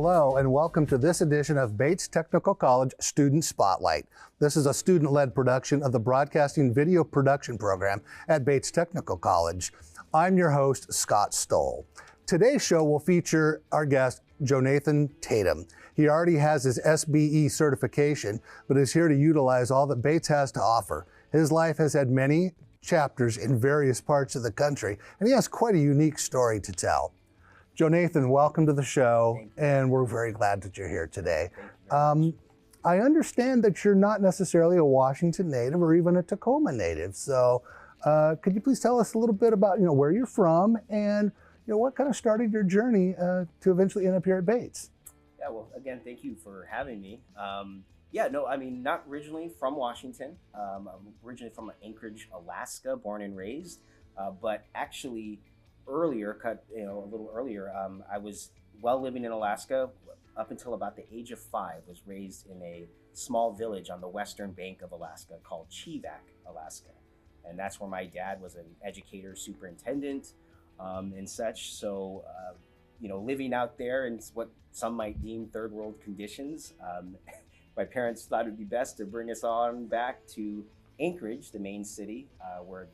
Hello and welcome to this edition of Bates Technical College Student Spotlight. This is a student-led production of the Broadcasting Video Production program at Bates Technical College. I'm your host, Scott Stoll. Today's show will feature our guest, JoeNathan Tatum. He already has his SBE certification, but is here to utilize all that Bates has to offer. His life has had many chapters in various parts of the country, and he has quite a unique story to tell. JoeNathan, welcome to the show, and we're very glad that you're here today. I understand that you're not necessarily a Washington native or even a Tacoma native, so could you please tell us a little bit about where you're from and what kind of started your journey to eventually end up here at Bates? Yeah, well, again, thank you for having me. Not originally from Washington. I'm originally from Anchorage, Alaska, born and raised, but actually a little earlier, I was living in Alaska up until about the age of 5. Was raised in a small village on the western bank of Alaska called Chivak, Alaska. And that's where my dad was an educator, superintendent, and such. So, living out there in what some might deem third world conditions, my parents thought it'd be best to bring us on back to Anchorage, the main city,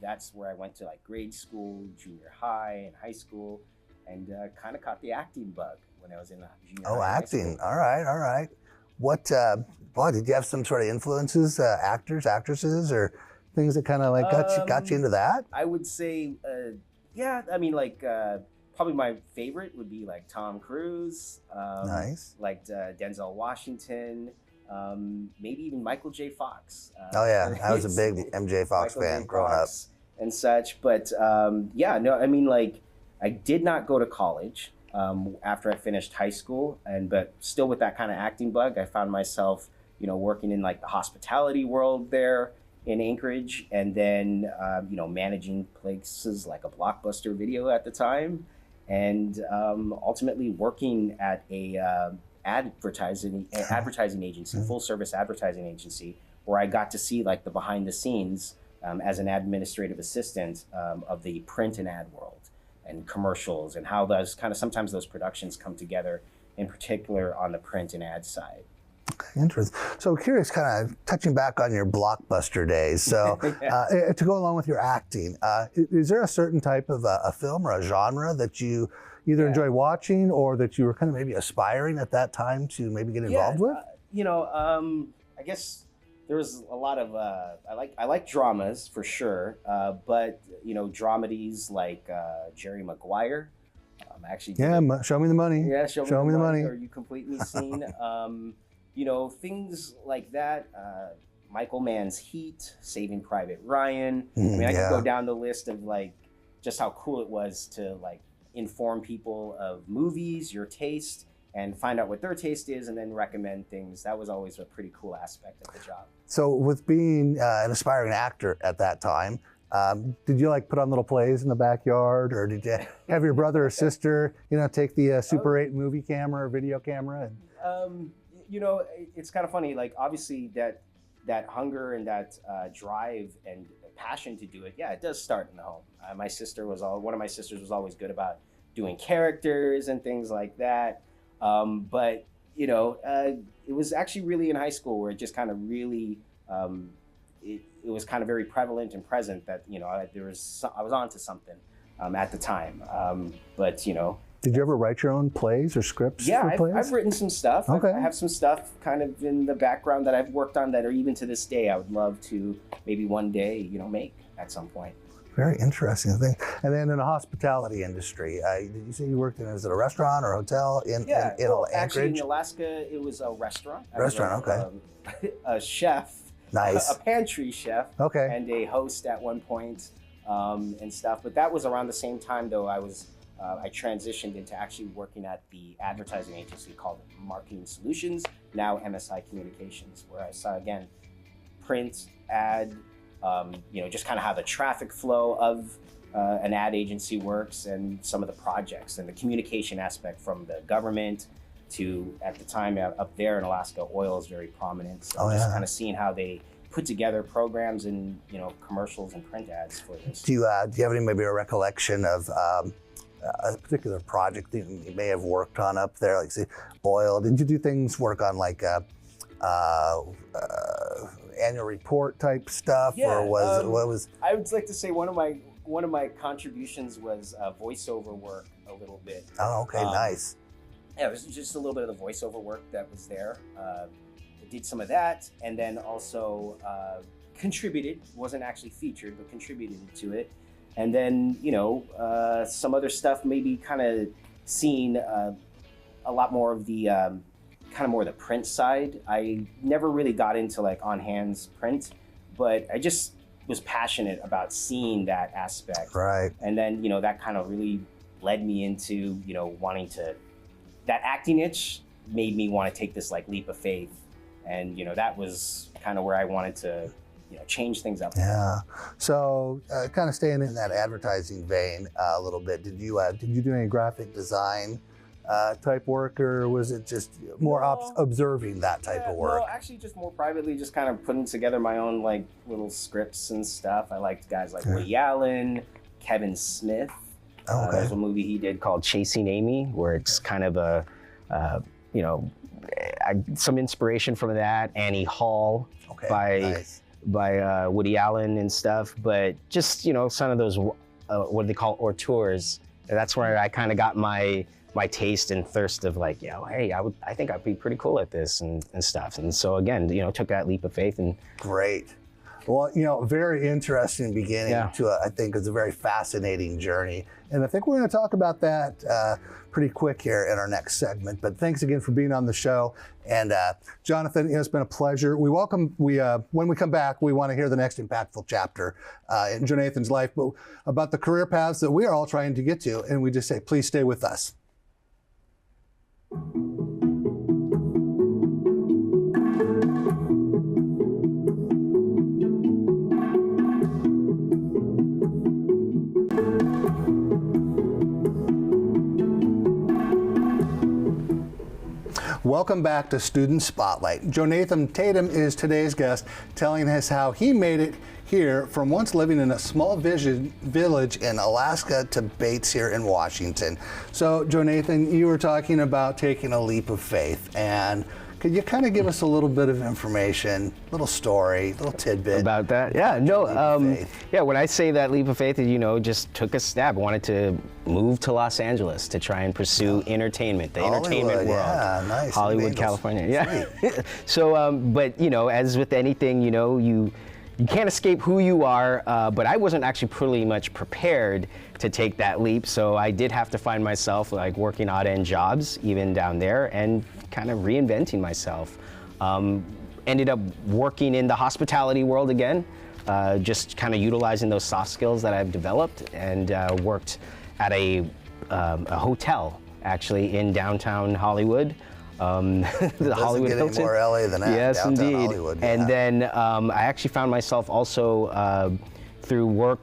that's where I went to grade school, junior high, and high school, and kind of caught the acting bug when I was in junior high. Oh, acting! All right. What? Did you have some sort of influences, actors, actresses, or things that kind of got you into that? I would say, probably my favorite would be Tom Cruise, nice, Denzel Washington. Maybe even Michael J. Fox. I was a big MJ Fox fan growing up and such. But I did not go to college after I finished high school, but still with that kind of acting bug, I found myself, working in the hospitality world there in Anchorage, and then managing places like a Blockbuster Video at the time, and ultimately working at a advertising agency, full service advertising agency, where I got to see the behind the scenes as an administrative assistant of the print and ad world and commercials, and how sometimes those productions come together, in particular on the print and ad side. Interesting. So curious, kind of touching back on your Blockbuster days. So to go along with your acting, is there a certain type of a film or a genre that you either enjoy watching or that you were kind of maybe aspiring at that time to maybe get involved with? I guess there was a lot of I like dramas for sure, but dramedies like Jerry Maguire. Show me the money. Yeah, show me the money. Are you completely seen? Things like that. Michael Mann's Heat, Saving Private Ryan. I could go down the list of just how cool it was to inform people of movies, your taste, and find out what their taste is, and then recommend things. That was always a pretty cool aspect of the job. So with being an aspiring actor at that time, did you put on little plays in the backyard, or did you have your brother or sister, take the Super 8 movie camera or video camera? It's kind of funny. Obviously that hunger and that drive and passion to do it, it does start in the home. One of my sisters was always good about doing characters and things like that. But it was actually really in high school where it just kind of really it was kind of very prevalent and present that I was onto something at the time. Did you ever write your own plays or scripts? Yeah, for plays? I've written some stuff. Okay. I have some stuff kind of in the background that I've worked on that are even to this day I would love to maybe one day make at some point. Very interesting thing. And then in the hospitality industry, did you say you worked in, is it a restaurant or a hotel in Anchorage? Actually in Alaska, it was a restaurant. Okay. A chef. Nice. A pantry chef. Okay. And a host at one point and stuff. But that was around the same time, though, I transitioned into actually working at the advertising agency called Marketing Solutions, now MSI Communications, where I saw, again, print, ad, just kind of how the traffic flow of an ad agency works, and some of the projects and the communication aspect from the government to, at the time up there in Alaska, oil is very prominent. So just kind of seeing how they put together programs and commercials and print ads for this. Do you have any maybe a recollection of a particular project that you may have worked on up there, like say oil? Did you do work on like annual report type stuff, or what was? I would like to say one of my contributions was voiceover work a little bit. Oh, okay, nice. Yeah, it was just a little bit of the voiceover work that was there. I did some of that, and then also contributed. Wasn't actually featured, but contributed to it. And then some other stuff, maybe kind of seeing a lot more of the kind of more the print side. I never really got into like on hands print, but I just was passionate about seeing that aspect. Right. And then that kind of really led me into wanting to. That acting itch made me want to take this like leap of faith, and that was kind of where I wanted to change things up. Yeah. So kind of staying in that advertising vein a little bit, did you do any graphic design type work, or was it just more observing that type of work? No, actually just more privately, just kind of putting together my own like little scripts and stuff. I liked guys like Woody Allen, Kevin Smith. There's a movie he did called Chasing Amy, where it's kind of some inspiration from that. Annie Hall by Woody Allen and stuff. But just some of those what they call auteurs. That's where I kind of got my taste and thirst of like, hey, I think I'd be pretty cool at this and stuff. And so again, took that leap of faith and. Great. Well, very interesting beginning to I think it's a very fascinating journey. And I think we're going to talk about that pretty quick here in our next segment. But thanks again for being on the show. And JoeNathan, it's been a pleasure. When we come back, we want to hear the next impactful chapter in JoeNathan's life, but about the career paths that we are all trying to get to. And we just say, please stay with us. Welcome back to Student Spotlight. JoeNathan Tatum is today's guest, telling us how he made it here from once living in a small village in Alaska to Bates here in Washington. So, JoeNathan, you were talking about taking a leap of faith, and could you kind of give us a little bit of information, little story, little tidbit about that? Yeah, when I say that leap of faith, just took a step. I wanted to move to Los Angeles to try and pursue entertainment, the entertainment world. Yeah, nice. Hollywood, California. Yeah. So, but as with anything, you can't escape who you are, but I wasn't actually pretty much prepared to take that leap. So I did have to find myself like working odd end jobs even down there and kind of reinventing myself. Ended up working in the hospitality world again, just kind of utilizing those soft skills that I've developed, and worked at a hotel actually in downtown Hollywood. The Hollywood Hilton. Any more LA than that. Yes, downtown indeed. Hollywood, And then I actually found myself also through work,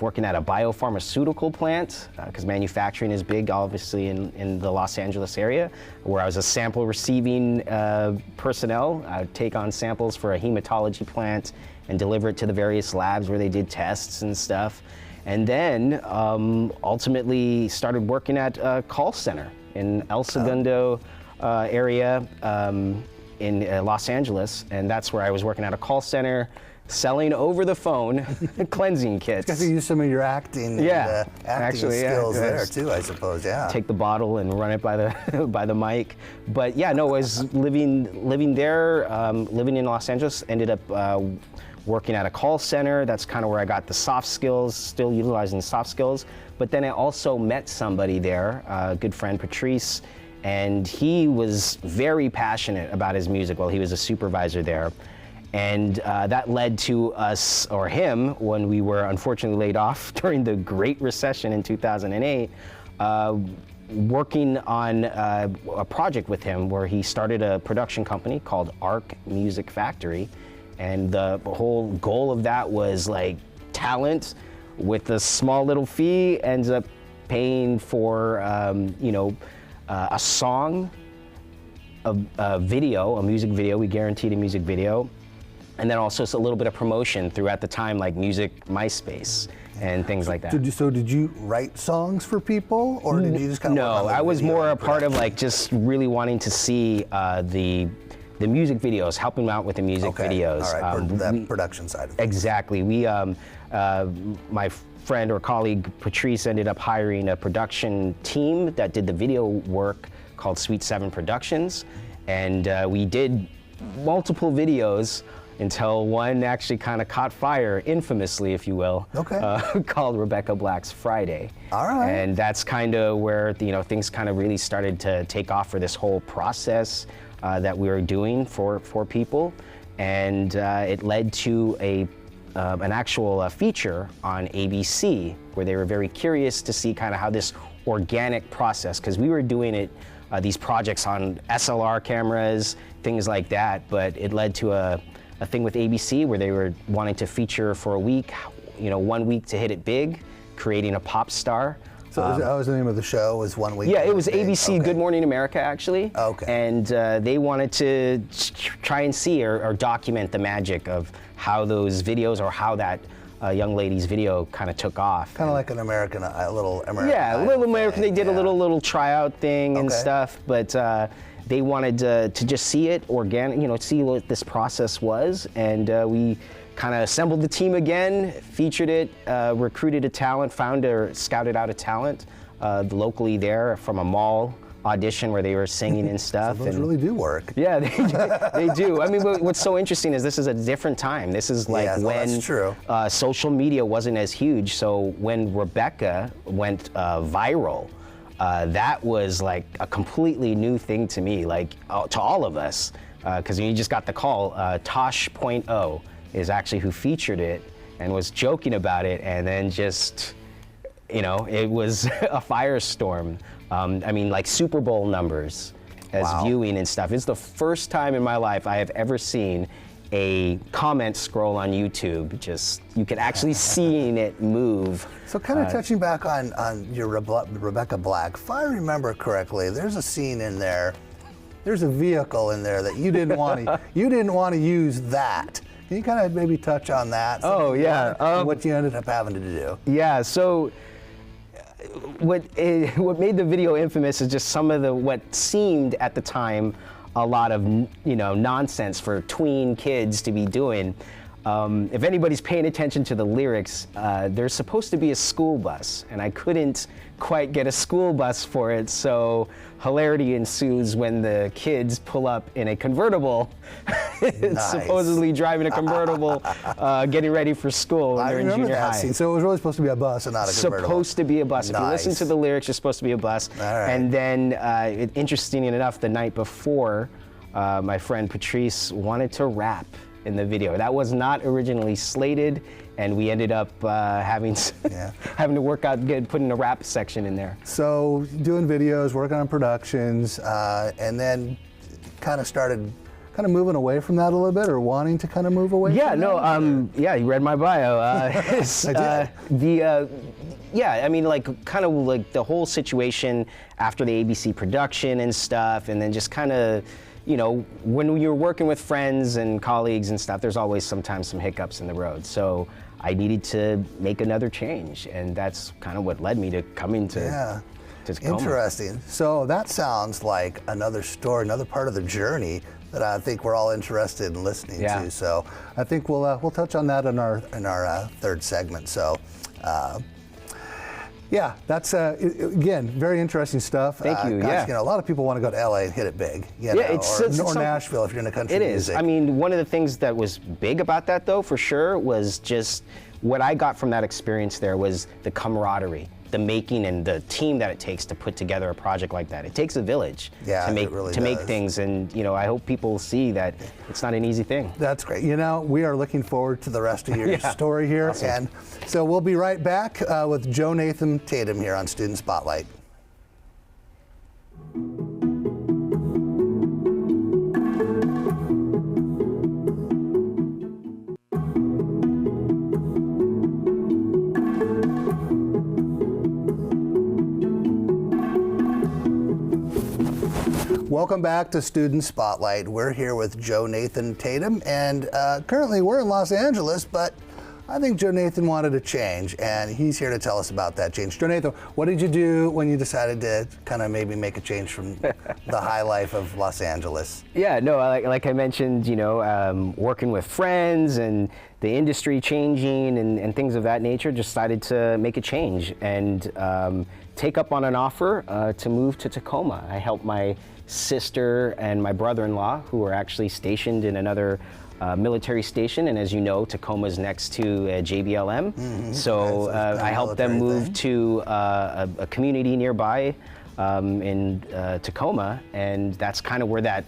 working at a biopharmaceutical plant, because manufacturing is big, obviously, in the Los Angeles area, where I was a sample receiving personnel. I would take on samples for a hematology plant and deliver it to the various labs where they did tests and stuff. And then ultimately started working at a call center in El Segundo area in Los Angeles. And that's where I was working at a call center, selling over the phone cleansing kits. Because you use some of your acting, skills there too, I suppose. Yeah. Take the bottle and run it by the by the mic. But yeah, no, I was living there, living in Los Angeles. Ended up working at a call center. That's kind of where I got the soft skills, still utilizing the soft skills. But then I also met somebody there, a good friend, Patrice, and he was very passionate about his music while he was a supervisor there. And that led to us, or him, when we were unfortunately laid off during the Great Recession in 2008, working on a project with him where he started a production company called Arc Music Factory. And the whole goal of that was like talent with a small little fee ends up paying for, a song, a video, a music video. We guaranteed a music video. And then also a little bit of promotion through, at the time, like Music MySpace. and things like that. Did you write songs for people, or did you just kind of work on No, the I was video more a and part of production? like just really wanting to see the music videos, helping them out with the music videos. All right, that production side of things. Exactly. My friend or colleague Patrice ended up hiring a production team that did the video work called Sweet 7 Productions, and we did multiple videos until one actually kind of caught fire, infamously, if you will, called Rebecca Black's Friday. All right. And that's kind of where things kind of really started to take off for this whole process that we were doing for people, and it led to an actual feature on ABC where they were very curious to see kind of how this organic process, because we were doing it, these projects on SLR cameras, things like that, but it led to a thing with ABC where they were wanting to feature for a week, 1 week to hit it big, creating a pop star. So that was the name of the show, was 1 week? Yeah, it was ABC Good Morning America, actually. Okay. And they wanted to try and see or document the magic of how those videos, or how that young lady's video kind of took off. Kind of like a little American Yeah, a Idol little American. thing, They did a little tryout thing and Okay. stuff, but they wanted to just see it organic, see what this process was, and we kind of assembled the team again, featured it, recruited a talent, scouted out a talent locally there from a mall audition where they were singing and stuff. So those really do work. Yeah, they do. I mean, what's so interesting is this is a different time. This is like when that's true. Social media wasn't as huge. So when Rebecca went viral, that was like a completely new thing to me, like to all of us, because you just got the call. Tosh.0 is actually who featured it and was joking about it, and then just, it was a firestorm. I mean, like Super Bowl numbers as viewing and stuff. It's the first time in my life I have ever seen a comment scroll on YouTube. Just, you could actually seeing it move. So kind of touching back on your Rebecca Black, if I remember correctly, there's a scene in there, there's a vehicle in there that you didn't want to use that. Can you kind of maybe touch on that? Oh, yeah. What you ended up having to do. Yeah, so what made the video infamous is just some of what seemed at the time a lot of nonsense for tween kids to be doing. If anybody's paying attention to the lyrics, there's supposed to be a school bus, and I couldn't quite get a school bus for it, so hilarity ensues when the kids pull up in a convertible, supposedly driving a convertible, getting ready for school when they're in junior high. Scene. So it was really supposed to be a bus and not a convertible. Supposed to be a bus. If you listen to the lyrics, it's supposed to be a bus. All right. And then, interesting enough, the night before, my friend Patrice wanted to rap in the video. That was not originally slated, and we ended up having to work out putting a rap section in there. So doing videos, working on productions, and then kind of moving away from that a little bit, or wanting to kind of move away from that? Yeah, you read my bio. I did. I mean, like, kind of like the whole situation after the ABC production and stuff, and then just kind of, when you're working with friends and colleagues and stuff, there's always sometimes some hiccups in the road. So I needed to make another change, and that's kind of what led me to coming to Tacoma. Interesting. So that sounds like another story, another part of the journey that I think we're all interested in listening to. So I think we'll touch on that in our third segment. So. Yeah, that's again very interesting stuff. Thank you. A lot of people want to go to LA and hit it big. Or Nashville if you're in the country. It music. is. I mean, one of the things that was big about that, though, for sure, was just what I got from that experience there was the camaraderie, the making, and the team that it takes to put together a project like that. It takes a village to make things, and I hope people see that it's not an easy thing. That's great. We are looking forward to the rest of your story here, awesome. And so we'll be right back with JoeNathan Tatum here on Student Spotlight. Welcome back to Student Spotlight. We're here with JoeNathan Tatum, and currently we're in Los Angeles, but I think JoeNathan wanted a change, and he's here to tell us about that change. JoeNathan, what did you do when you decided to kind of maybe make a change from the high life of Los Angeles? Yeah, no, like I mentioned, working with friends and the industry changing and things of that nature, just decided to make a change and take up on an offer to move to Tacoma. I helped my sister and my brother-in-law, who were actually stationed in another military station, and as you know, Tacoma is next to JBLM. Mm-hmm. So I helped them move to a community nearby in Tacoma, and that's kind of where that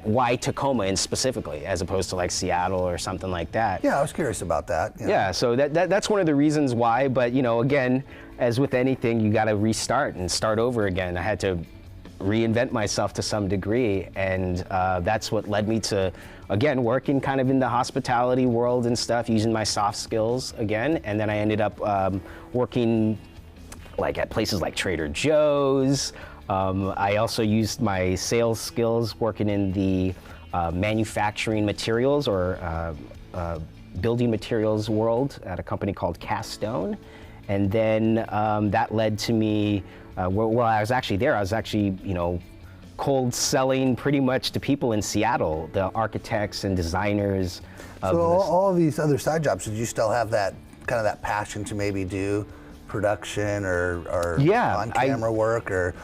why Tacoma in specifically, as opposed to like Seattle or something like that. Yeah, I was curious about that. Yeah, so that's one of the reasons why. But again, as with anything, you got to restart and start over again. I had to reinvent myself to some degree, and that's what led me to, again, working kind of in the hospitality world and stuff, using my soft skills again. And then I ended up working like at places like Trader Joe's. I also used my sales skills working in the manufacturing materials or building materials world at a company called Cast Stone. And then that led to me, while I was actually there, I was actually, cold selling pretty much to people in Seattle, the architects and designers. So all of these other side jobs, did you still have that kind of that passion to maybe do production or on-camera work or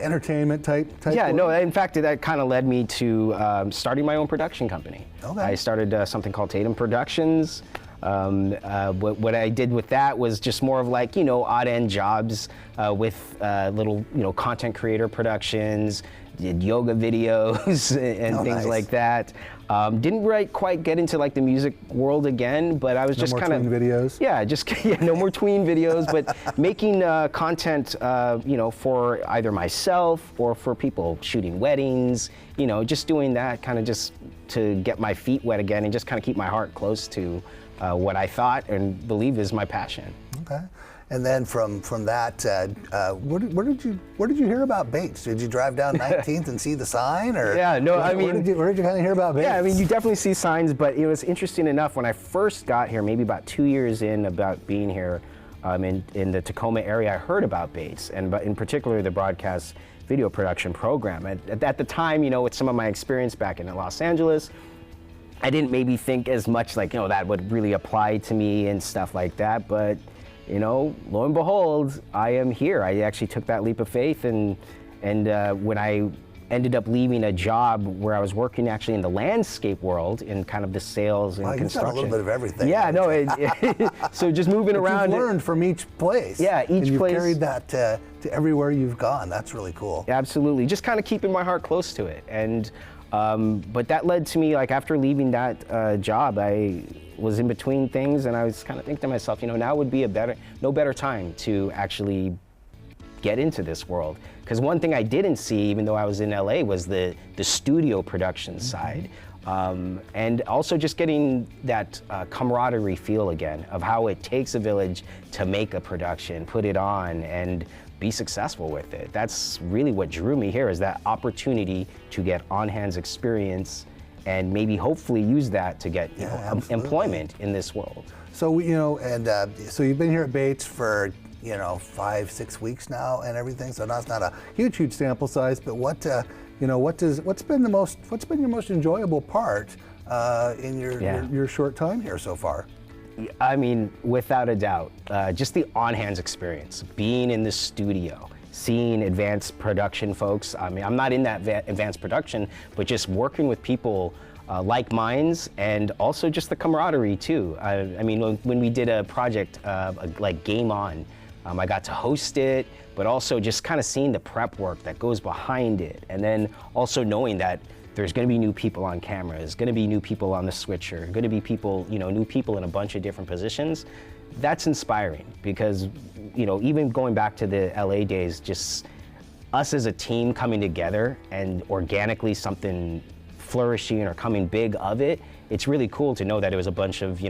entertainment type Yeah, work? no, in fact, that kind of led me to starting my own production company. Okay. I started something called Tatum Productions. What I did with that was just more of like, odd end jobs with little, content creator productions, did yoga videos and things like that. Didn't quite get into like the music world again, but I was just kind of videos. Yeah, no more tween videos, but making content, for either myself or for people shooting weddings. Just doing that kind of just to get my feet wet again and just kind of keep my heart close to what I thought and believe is my passion. Okay. And then from that, where did you hear about Bates? Did you drive down 19th and see the sign, or yeah, no, where did you kind of hear about Bates? Yeah, I mean, you definitely see signs, but it was interesting enough when I first got here, maybe about 2 years in about being here in the Tacoma area, I heard about Bates, and in particular the broadcast video production program. At the time, with some of my experience back in Los Angeles, I didn't maybe think as much like, that would really apply to me and stuff like that, but lo and behold, I am here. I actually took that leap of faith, and when I ended up leaving a job where I was working actually in the landscape world in kind of the sales and construction. You've done a little bit of everything. Yeah, no, so just moving around. You've learned from each place. Yeah, each and place. You've carried that to everywhere you've gone. That's really cool. Absolutely, just kind of keeping my heart close to it. And but that led to me, like after leaving that job, I was in between things, and I was kind of thinking to myself, now would be no better time to actually get into this world. Because one thing I didn't see, even though I was in LA, was the studio production side. And also just getting that camaraderie feel again of how it takes a village to make a production, put it on, and be successful with it. That's really what drew me here, is that opportunity to get on-hands experience and maybe hopefully use that to get employment in this world. So so you've been here at Bates for 5-6 weeks now and everything. So now it's not a huge sample size, but what's been your most enjoyable part in your short time here so far? I mean, without a doubt, just the on-hands experience, being in the studio, seeing advanced production folks. I mean, I'm not in that advanced production, but just working with people like minds, and also just the camaraderie too. I mean, when we did a project like Game On, I got to host it, but also just kind of seeing the prep work that goes behind it, and then also knowing that there's going to be new people on camera, there's going to be new people on the switcher, going to be people, new people in a bunch of different positions. That's inspiring, because, even going back to the LA days, just us as a team coming together and organically something flourishing or coming big of it, it's really cool to know that it was a bunch of,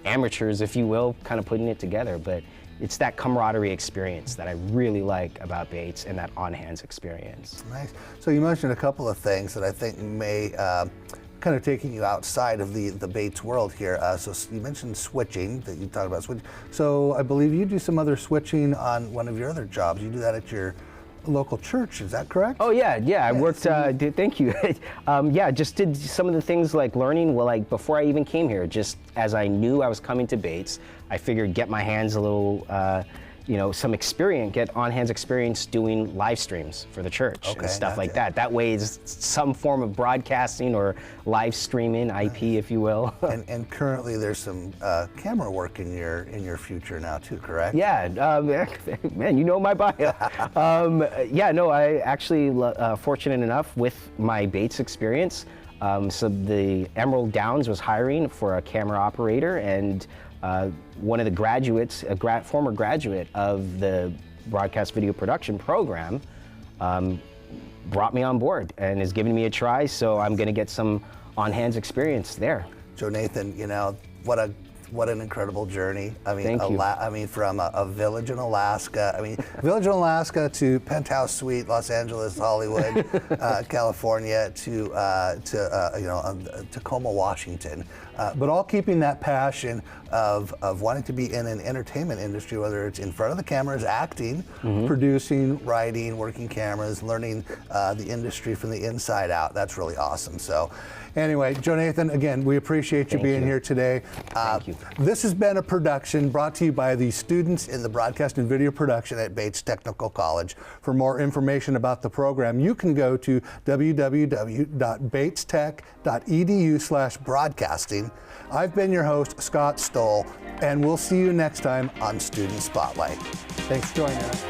amateurs, if you will, kind of putting it together. But it's that camaraderie experience that I really like about Bates, and that on-hands experience. Nice. So you mentioned a couple of things that I think may kind of taking you outside of the Bates world here. So you mentioned switching, that you talked about switching. So I believe you do some other switching on one of your other jobs. You do that at your local church, is that correct? Oh yeah. I worked, thank you. Just did some of the things like learning, well, like before I even came here, just as I knew I was coming to Bates, I figured get my hands a little, some experience, get on-hands experience doing live streams for the church and stuff like that. That way it's some form of broadcasting or live streaming, IP, if you will. and currently there's some camera work in your future now too, correct? Yeah, man, you know my bio. I actually fortunate enough with my Bates experience. So the Emerald Downs was hiring for a camera operator, and one of the graduates, former graduate of the broadcast video production program, brought me on board and is giving me a try. So I'm going to get some on-hands experience there. JoeNathan, what an incredible journey. I mean, Thank you. From a village in Alaska. Village in Alaska to penthouse suite, Los Angeles, Hollywood, California, to Tacoma, Washington. But all keeping that passion of wanting to be in an entertainment industry, whether it's in front of the cameras, acting, producing, writing, working cameras, learning the industry from the inside out. That's really awesome. So anyway, JoeNathan, again, we appreciate you being here today. Thank you. This has been a production brought to you by the students in the broadcast and video production at Bates Technical College. For more information about the program, you can go to www.batestech.edu/broadcasting. I've been your host, Scott Stoll, and we'll see you next time on Student Spotlight. Thanks for joining us.